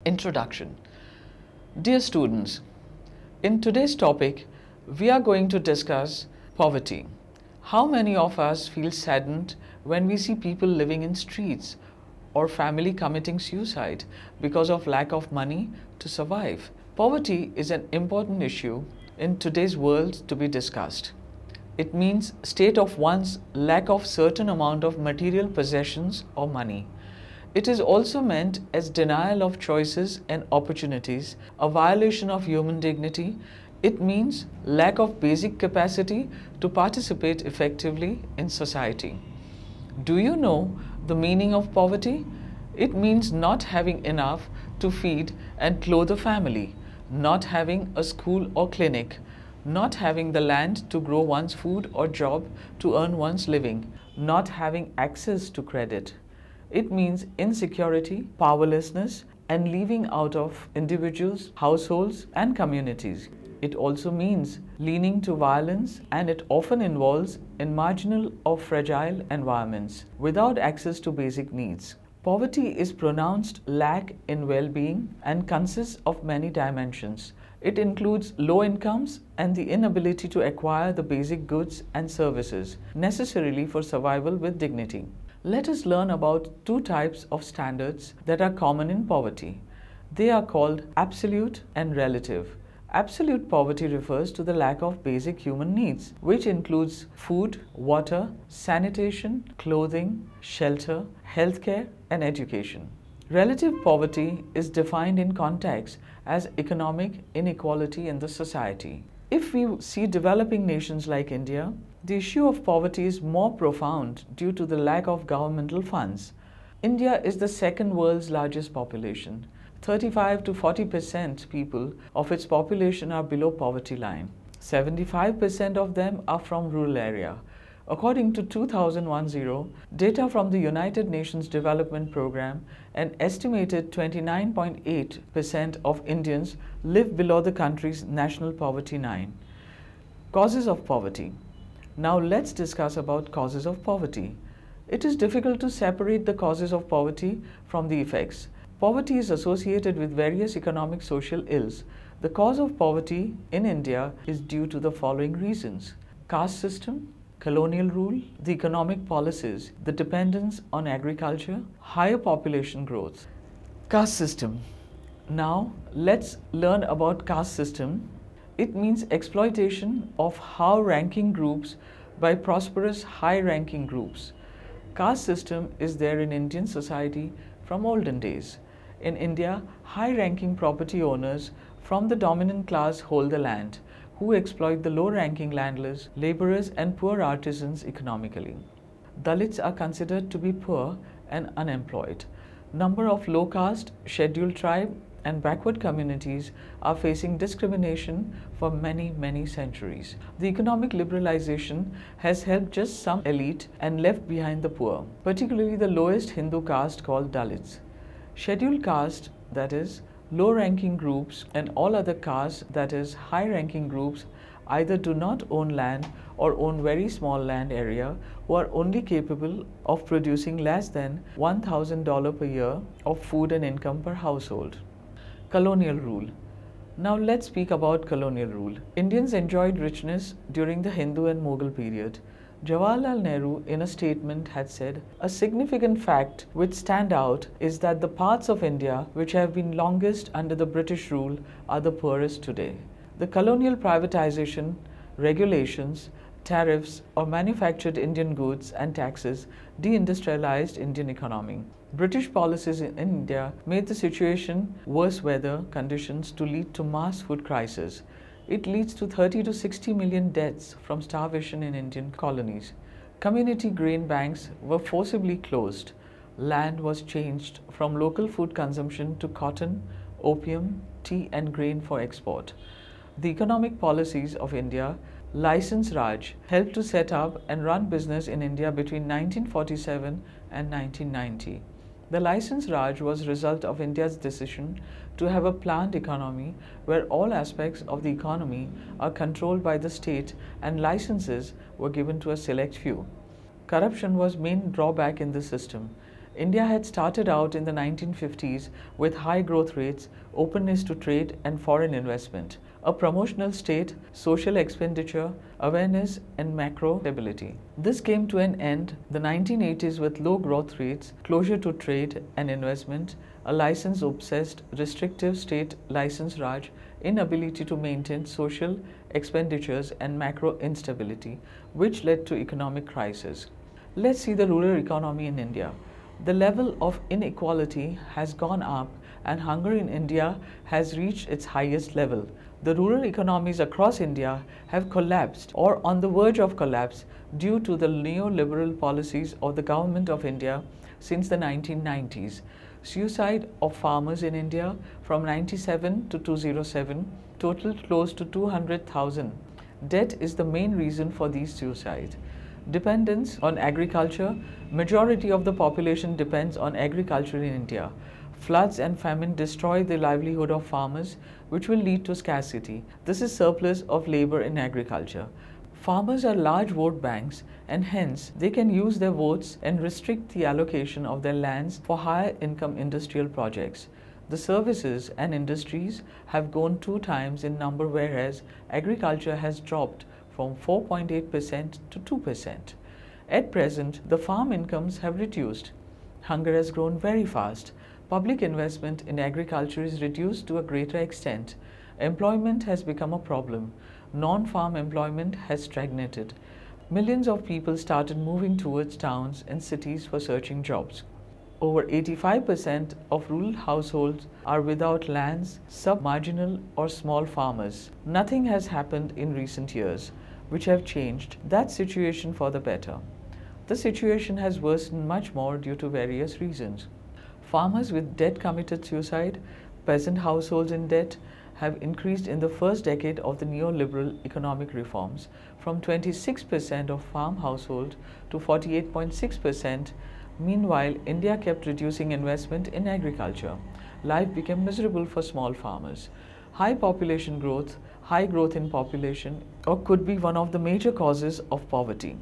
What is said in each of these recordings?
Introduction. Dear students, in today's topic, we are going to discuss poverty. How many of us feel saddened when we see people living in streets or family committing suicide because of lack of money to survive? Poverty is an important issue in today's world to be discussed. It means state of one's lack of certain amount of material possessions or money. It is also meant as denial of choices and opportunities, a violation of human dignity. It means lack of basic capacity to participate effectively in society. Do you know the meaning of poverty? It means not having enough to feed and clothe a family, not having a school or clinic, not having the land to grow one's food or job to earn one's living, not having access to credit. It means insecurity, powerlessness, and leaving out of individuals, households, and communities. It also means leaning to violence, and it often involves in marginal or fragile environments without access to basic needs. Poverty is pronounced lack in well-being and consists of many dimensions. It includes low incomes and the inability to acquire the basic goods and services necessarily for survival with dignity. Let us learn about two types of standards that are common in poverty. They are called absolute and relative. Absolute poverty refers to the lack of basic human needs, which includes food, water, sanitation, clothing, shelter, healthcare, and education. Relative poverty is defined in context as economic inequality in the society. If we see developing nations like India, the issue of poverty is more profound due to the lack of governmental funds. India is the second world's largest population. 35 to 40% people of its population are below poverty line. 75% of them are from rural area. According to 2010 data from the United Nations Development Programme, an estimated 29.8% of Indians live below the country's national poverty line. Causes of poverty. Now let's discuss about causes of poverty. It is difficult to separate the causes of poverty from the effects. Poverty is associated with various economic social ills. The cause of poverty in India is due to the following reasons: caste system, colonial rule, the economic policies, the dependence on agriculture, higher population growth. Caste system. Now let's learn about caste system. It means exploitation of high-ranking groups by prosperous high-ranking groups. Caste system is there in Indian society from olden days. In India, high-ranking property owners from the dominant class hold the land, who exploit the low-ranking landlords, laborers, and poor artisans economically. Dalits are considered to be poor and unemployed. Number of low-caste, scheduled tribe, and backward communities are facing discrimination for many centuries. The economic liberalization has helped just some elite and left behind the poor, particularly the lowest Hindu caste called Dalits. Scheduled caste, that is, low-ranking groups, and all other castes, that is, high-ranking groups, either do not own land or own very small land area, who are only capable of producing less than $1,000 per year of food and income per household. Colonial rule. Now let's speak about colonial rule. Indians enjoyed richness during the Hindu and Mughal period. Jawaharlal Nehru in a statement had said, "A significant fact which stand out is that the parts of India which have been longest under the British rule are the poorest today." The colonial privatization, regulations, tariffs or manufactured Indian goods and taxes deindustrialized Indian economy. British policies in India made the situation worse weather conditions to lead to mass food crisis. It leads to 30 to 60 million deaths from starvation in Indian colonies. Community grain banks were forcibly closed. Land was changed from local food consumption to cotton, opium, tea and grain for export. The economic policies of India, License Raj, helped to set up and run business in India between 1947 and 1990. The License Raj was a result of India's decision to have a planned economy where all aspects of the economy are controlled by the state and licenses were given to a select few. Corruption was main drawback in the system. India had started out in the 1950s with high growth rates, openness to trade and foreign investment, a promotional state, social expenditure, awareness, and macro stability. This came to an end the 1980s with low growth rates, closure to trade and investment, a license-obsessed, restrictive state license Raj, inability to maintain social expenditures and macro instability, which led to economic crisis. Let's see the rural economy in India. The level of inequality has gone up and hunger in India has reached its highest level. The rural economies across India have collapsed or on the verge of collapse due to the neoliberal policies of the Government of India since the 1990s. Suicide of farmers in India from 97 to 2007 totaled close to 200,000. Debt is the main reason for these suicides. Dependence on agriculture. Majority of the population depends on agriculture in India. Floods and famine destroy the livelihood of farmers, which will lead to scarcity. This is surplus of labor in agriculture. Farmers are large vote banks and hence they can use their votes and restrict the allocation of their lands for higher income industrial projects. The services and industries have grown 2 times in number, whereas agriculture has dropped from 4.8% to 2%. At present, the farm incomes have reduced. Hunger has grown very fast. Public investment in agriculture is reduced to a greater extent. Employment has become a problem. Non-farm employment has stagnated. Millions of people started moving towards towns and cities for searching jobs. Over 85% of rural households are without lands, sub-marginal or small farmers. Nothing has happened in recent years which have changed that situation for the better. The situation has worsened much more due to various reasons. Farmers with debt committed suicide, peasant households in debt have increased in the first decade of the neoliberal economic reforms from 26% of farm households to 48.6%. Meanwhile, India kept reducing investment in agriculture. Life became miserable for small farmers. High population growth, high growth in population, or could be one of the major causes of poverty.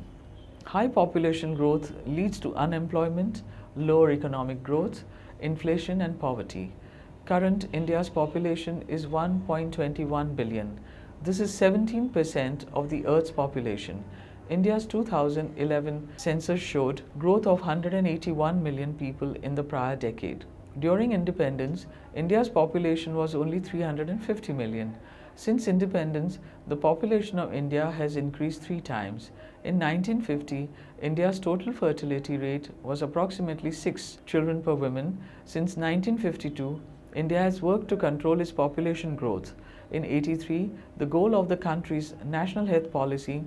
High population growth leads to unemployment, lower economic growth, inflation and poverty. Current India's population is 1.21 billion. This is 17% of the Earth's population. India's 2011 census showed growth of 181 million people in the prior decade. During independence, India's population was only 350 million. Since independence, the population of India has increased 3 times. In 1950, India's total fertility rate was approximately 6 children per woman. Since 1952, India has worked to control its population growth. In 1983, the goal of the country's national health policy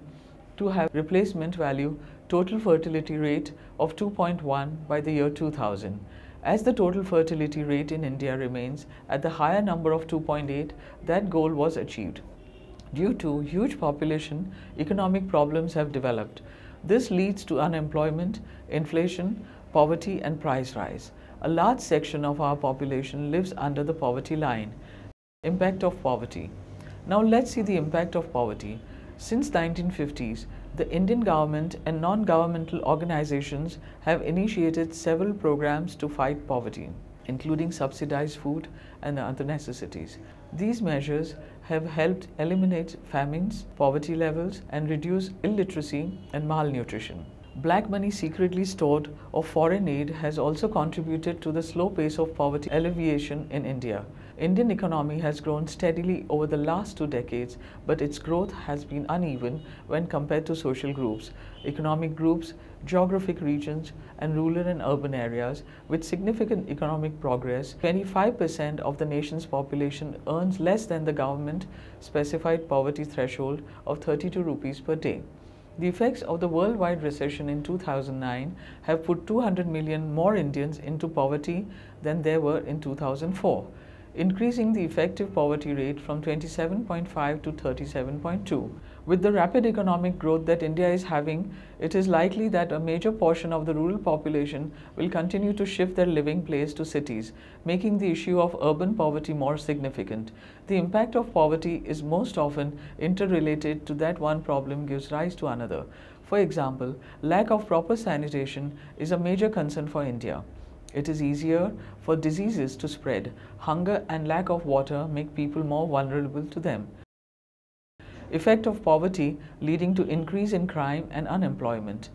to have replacement value total fertility rate of 2.1 by the year 2000. As the total fertility rate in India remains at the higher number of 2.8, that goal was achieved. Due to huge population, economic problems have developed. This leads to unemployment, inflation, poverty and price rise. A large section of our population lives under the poverty line. Impact of poverty. Now let's see the impact of poverty. Since 1950s, the Indian government and non-governmental organizations have initiated several programs to fight poverty, including subsidized food and other necessities. These measures have helped eliminate famines, poverty levels, and reduce illiteracy and malnutrition. Black money secretly stored of foreign aid has also contributed to the slow pace of poverty alleviation in India. Indian economy has grown steadily over the last 2 decades, but its growth has been uneven when compared to social groups, economic groups, geographic regions, and rural and urban areas with significant economic progress. 25% of the nation's population earns less than the government specified poverty threshold of 32 rupees per day. The effects of the worldwide recession in 2009 have put 200 million more Indians into poverty than there were in 2004, increasing the effective poverty rate from 27.5 to 37.2. With the rapid economic growth that India is having, it is likely that a major portion of the rural population will continue to shift their living place to cities, making the issue of urban poverty more significant. The impact of poverty is most often interrelated to that one problem gives rise to another. For example, lack of proper sanitation is a major concern for India. It is easier for diseases to spread. Hunger and lack of water make people more vulnerable to them. Effect of poverty leading to increase in crime and unemployment.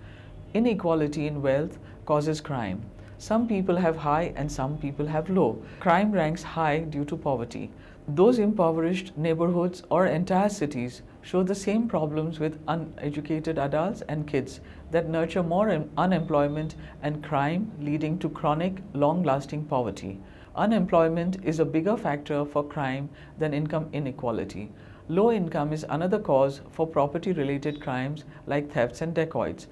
Inequality in wealth causes crime. Some people have high and some people have low. Crime ranks high due to poverty. Those impoverished neighborhoods or entire cities show the same problems with uneducated adults and kids that nurture more unemployment and crime, leading to chronic, long-lasting poverty. Unemployment is a bigger factor for crime than income inequality. Low income is another cause for property-related crimes like thefts and dacoits.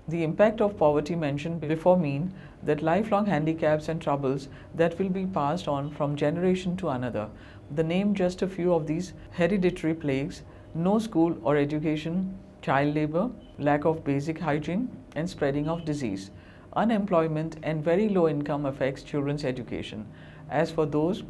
The impact of poverty mentioned before mean that lifelong handicaps and troubles that will be passed on from generation to another. The name just a few of these hereditary plagues: no school or education, child labor, lack of basic hygiene, and spreading of disease. Unemployment and very low income affects children's education. As for those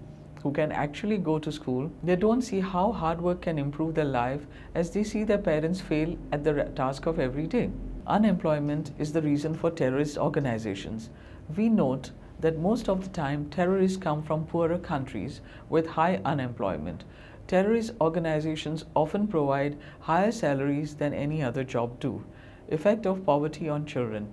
who can actually go to school, they don't see how hard work can improve their life, as they see their parents fail at the task of every day. Unemployment is the reason for terrorist organizations. We note that most of the time terrorists come from poorer countries with high unemployment. Terrorist organizations often provide higher salaries than any other job do. Effect of poverty on children.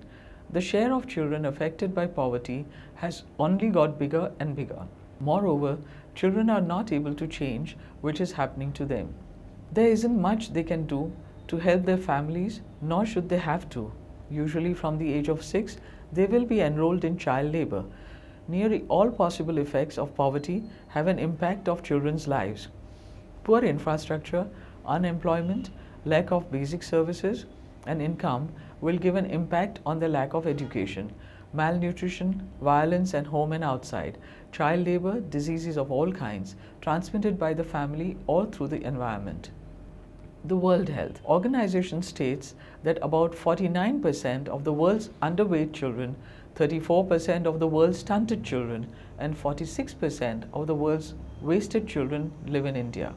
The share of children affected by poverty has only got bigger and bigger. Moreover, children are not able to change which is happening to them. There isn't much they can do to help their families, nor should they have to. Usually from the age of 6, they will be enrolled in child labor. Nearly all possible effects of poverty have an impact of children's lives. Poor infrastructure, unemployment, lack of basic services, and income will give an impact on the lack of education. Malnutrition, violence at home and outside, child labor, diseases of all kinds, transmitted by the family or through the environment. The World Health Organization states that about 49% of the world's underweight children, 34% of the world's stunted children, and 46% of the world's wasted children live in India.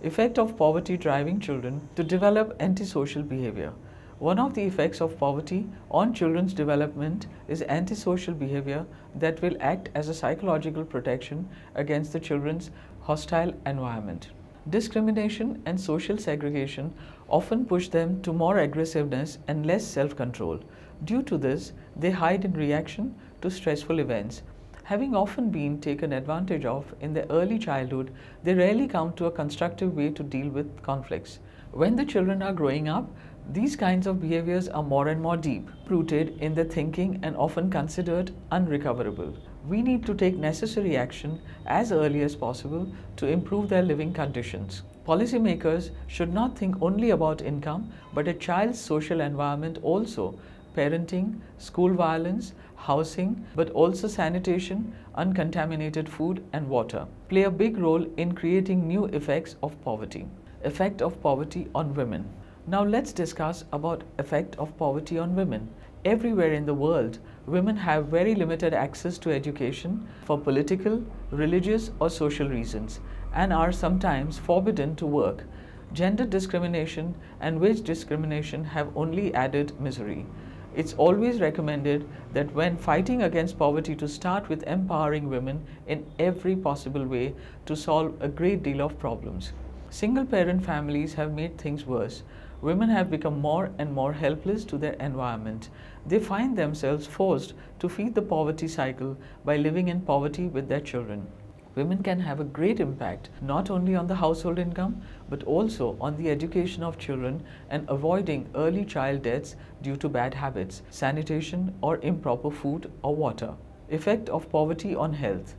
Effect of poverty driving children to develop antisocial behavior. One of the effects of poverty on children's development is antisocial behavior that will act as a psychological protection against the children's hostile environment. Discrimination and social segregation often push them to more aggressiveness and less self-control. Due to this, they hide in reaction to stressful events. Having often been taken advantage of in their early childhood, they rarely come to a constructive way to deal with conflicts. When the children are growing up, these kinds of behaviors are more and more deep-rooted in their thinking and often considered unrecoverable. We need to take necessary action as early as possible to improve their living conditions. Policymakers should not think only about income, but a child's social environment also: parenting, school violence, housing, but also sanitation, uncontaminated food and water play a big role in creating new effects of poverty. Effect of poverty on women. Now let's discuss about effect of poverty on women. Everywhere in the world, women have very limited access to education for political, religious or social reasons and are sometimes forbidden to work. Gender discrimination and wage discrimination have only added misery. It's always recommended that when fighting against poverty to start with empowering women in every possible way to solve a great deal of problems. Single-parent families have made things worse. Women have become more and more helpless to their environment. They find themselves forced to feed the poverty cycle by living in poverty with their children. Women can have a great impact not only on the household income but also on the education of children and avoiding early child deaths due to bad habits, sanitation or improper food or water. Effect of poverty on health.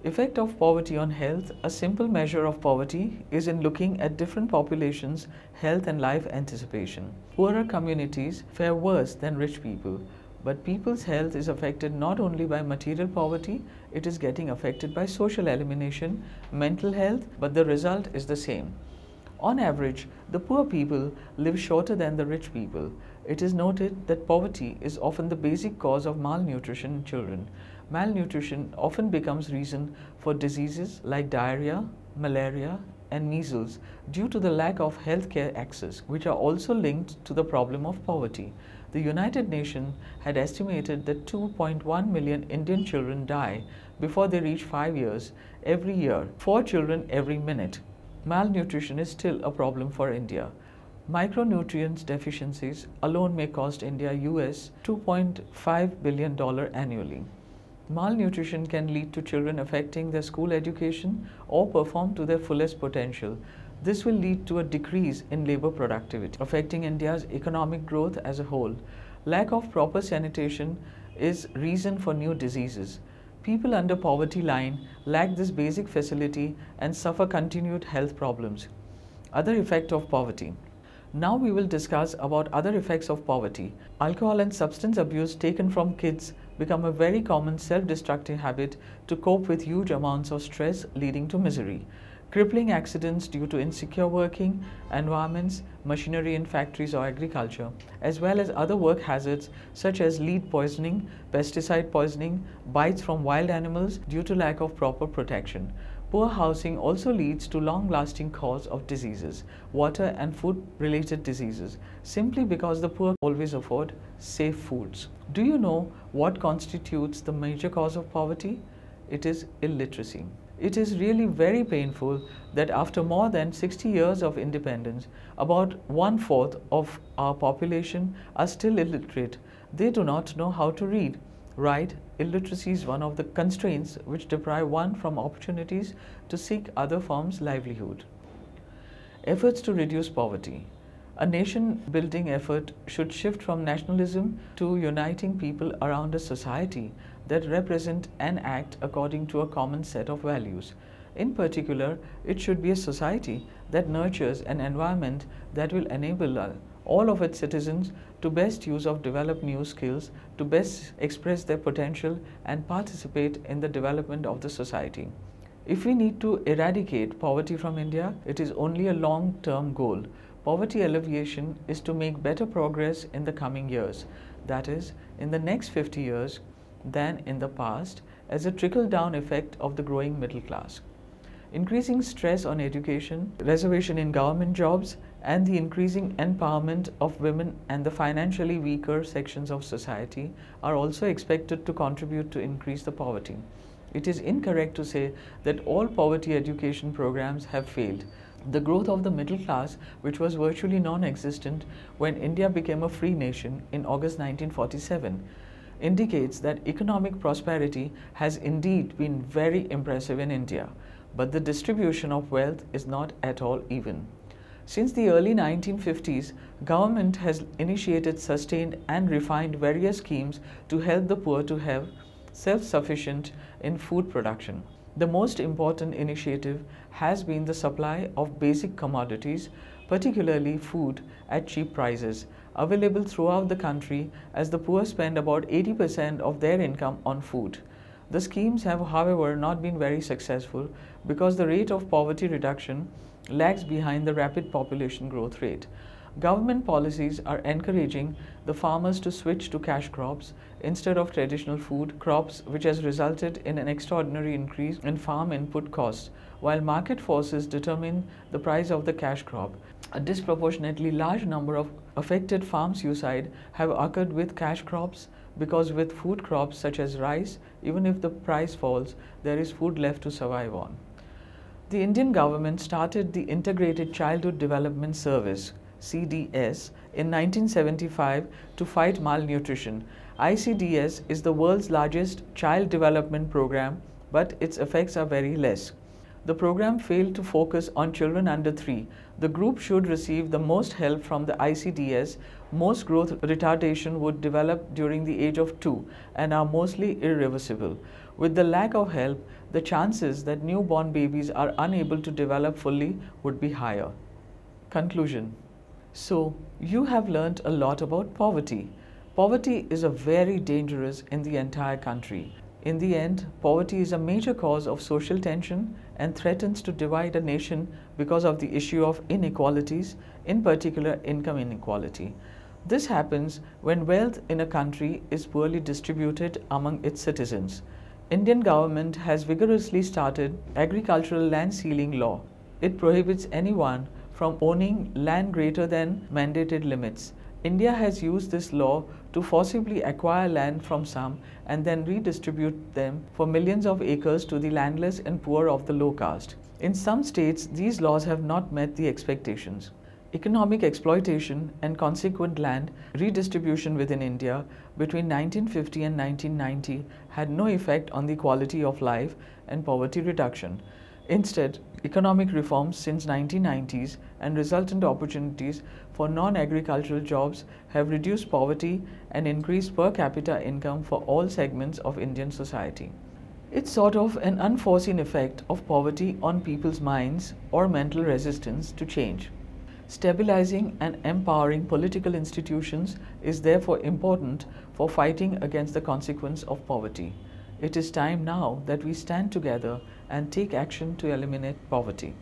Effect of poverty on health. A simple measure of poverty is in looking at different populations' health and life anticipation. Poorer communities fare worse than rich people, but people's health is affected not only by material poverty, it is getting affected by social elimination, mental health, but the result is the same. On average, the poor people live shorter than the rich people. It is noted that poverty is often the basic cause of malnutrition in children. malnutrition often becomes reason for diseases like diarrhea, malaria, and measles due to the lack of healthcare access, which are also linked to the problem of poverty. The United Nations had estimated that 2.1 million Indian children die before they reach 5 years every year, 4 children every minute. Malnutrition is still a problem for India. Micronutrients deficiencies alone may cost India US $2.5 billion annually. Malnutrition can lead to children affecting their school education or perform to their fullest potential. This will lead to a decrease in labor productivity, affecting India's economic growth as a whole. Lack of proper sanitation is reason for new diseases. People under poverty line lack this basic facility and suffer continued health problems. Other effect of poverty. Now we will discuss about other effects of poverty. Alcohol and substance abuse taken from kids become a very common self-destructive habit to cope with huge amounts of stress leading to misery. Crippling accidents due to insecure working environments, machinery in factories or agriculture, as well as other work hazards such as lead poisoning, pesticide poisoning, bites from wild animals due to lack of proper protection. Poor housing also leads to long-lasting cause of diseases, water and food-related diseases, simply because the poor always afford safe foods. Do you know what constitutes the major cause of poverty? It is illiteracy. It is really very painful that after more than 60 years of independence, about 1/4 of our population are still illiterate. They do not know how to read. Right, illiteracy is one of the constraints which deprive one from opportunities to seek other forms of livelihood. Efforts to reduce poverty. A nation-building effort should shift from nationalism to uniting people around a society that represent and act according to a common set of values. In particular, it should be a society that nurtures an environment that will enable all of its citizens to best use of develop new skills, to best express their potential and participate in the development of the society. If we need to eradicate poverty from India, it is only a long-term goal. Poverty alleviation is to make better progress in the coming years, that is, in the next 50 years than in the past, as a trickle-down effect of the growing middle class. Increasing stress on education, reservation in government jobs, and the increasing empowerment of women and the financially weaker sections of society are also expected to contribute to increase the poverty. It is incorrect to say that all poverty education programs have failed. The growth of the middle class, which was virtually non-existent when India became a free nation in August 1947, indicates that economic prosperity has indeed been very impressive in India, but the distribution of wealth is not at all even. Since the early 1950s, government has initiated, sustained and refined various schemes to help the poor to have self-sufficient in food production. The most important initiative has been the supply of basic commodities, particularly food, at cheap prices, available throughout the country, as the poor spend about 80% of their income on food. The schemes have, however, not been very successful because the rate of poverty reduction lags behind the rapid population growth rate. Government policies are encouraging the farmers to switch to cash crops instead of traditional food crops, which has resulted in an extraordinary increase in farm input costs. While market forces determine the price of the cash crop, a disproportionately large number of affected farm suicide have occurred with cash crops, because with food crops such as rice, even if the price falls, there is food left to survive on. The Indian government started the Integrated Childhood Development Service (CDS) in 1975 to fight malnutrition. ICDS is the world's largest child development program, but its effects are very less. The program failed to focus on children under 3. The group should receive the most help from the ICDS. Most growth retardation would develop during the age of 2 and are mostly irreversible. With the lack of help, the chances that newborn babies are unable to develop fully would be higher. Conclusion. So, you have learned a lot about poverty. Poverty is a very dangerous in the entire country. In the end, poverty is a major cause of social tension and threatens to divide a nation because of the issue of inequalities, in particular income inequality. This happens when wealth in a country is poorly distributed among its citizens. Indian government has vigorously started agricultural land ceiling law. It prohibits anyone from owning land greater than mandated limits. India has used this law to forcibly acquire land from some and then redistribute them for millions of acres to the landless and poor of the low caste. In some states, these laws have not met the expectations. Economic exploitation and consequent land redistribution within India between 1950 and 1990 had no effect on the quality of life and poverty reduction. Instead, economic reforms since 1990s and resultant opportunities for non-agricultural jobs have reduced poverty and increased per capita income for all segments of Indian society. It's sort of an unforeseen effect of poverty on people's minds or mental resistance to change. Stabilizing and empowering political institutions is therefore important for fighting against the consequence of poverty. It is time now that we stand together and take action to eliminate poverty.